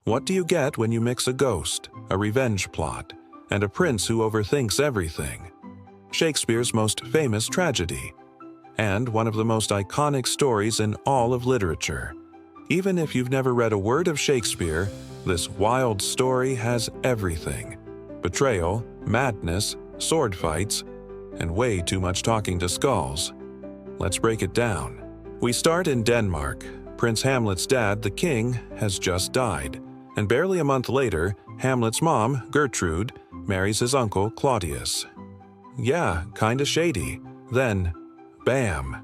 What do you get when you mix a ghost, a revenge plot, and a prince who overthinks everything? Shakespeare's most famous tragedy, and one of the most iconic stories in all of literature. Even if you've never read a word of Shakespeare, this wild story has everything: betrayal, madness, sword fights, and way too much talking to skulls. Let's break it down. We start in Denmark. Prince Hamlet's dad, the king, has just died, and barely a month later, Hamlet's mom, Gertrude, marries his uncle, Claudius. Yeah, kinda shady. Then, bam!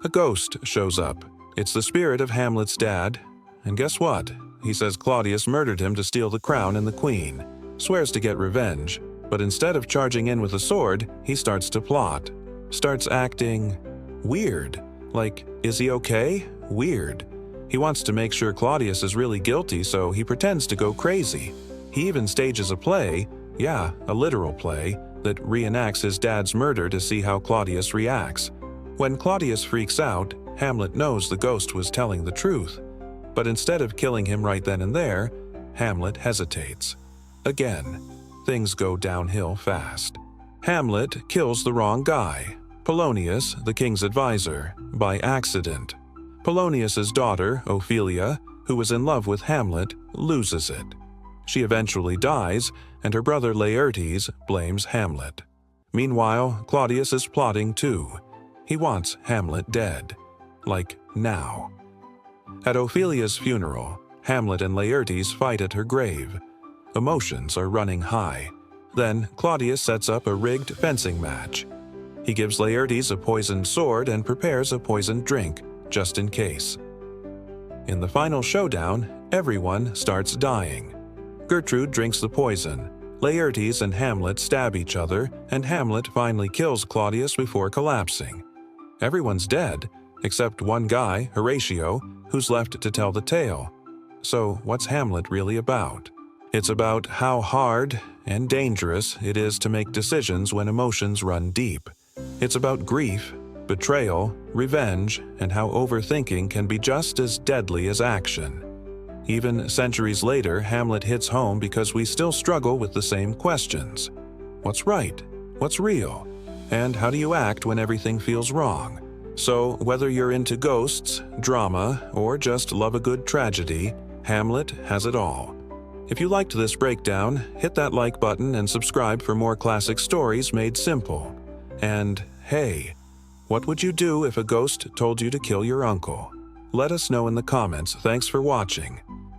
A ghost shows up. It's the spirit of Hamlet's dad, and guess what? He says Claudius murdered him to steal the crown and the queen, swears to get revenge, but instead of charging in with a sword, he starts to plot. Starts acting weird. Like, is he okay? Weird. He wants to make sure Claudius is really guilty, so he pretends to go crazy. He even stages a play, yeah, a literal play, that reenacts his dad's murder to see how Claudius reacts. When Claudius freaks out, Hamlet knows the ghost was telling the truth. But instead of killing him right then and there, Hamlet hesitates. Again, things go downhill fast. Hamlet kills the wrong guy, Polonius, the king's advisor, by accident. Polonius's daughter, Ophelia, who was in love with Hamlet, loses it. She eventually dies, and her brother Laertes blames Hamlet. Meanwhile, Claudius is plotting too. He wants Hamlet dead. Like, now. At Ophelia's funeral, Hamlet and Laertes fight at her grave. Emotions are running high. Then, Claudius sets up a rigged fencing match. He gives Laertes a poisoned sword and prepares a poisoned drink, just in case. In the final showdown, everyone starts dying. Gertrude drinks the poison. Laertes and Hamlet stab each other, and Hamlet finally kills Claudius before collapsing. Everyone's dead, except one guy, Horatio, who's left to tell the tale. So what's Hamlet really about? It's about how hard and dangerous it is to make decisions when emotions run deep. It's about grief, betrayal, revenge, and how overthinking can be just as deadly as action. Even centuries later, Hamlet hits home because we still struggle with the same questions. What's right? What's real? And how do you act when everything feels wrong? So, whether you're into ghosts, drama, or just love a good tragedy, Hamlet has it all. If you liked this breakdown, hit that like button and subscribe for more classic stories made simple. And hey, what would you do if a ghost told you to kill your uncle? Let us know in the comments. Thanks for watching.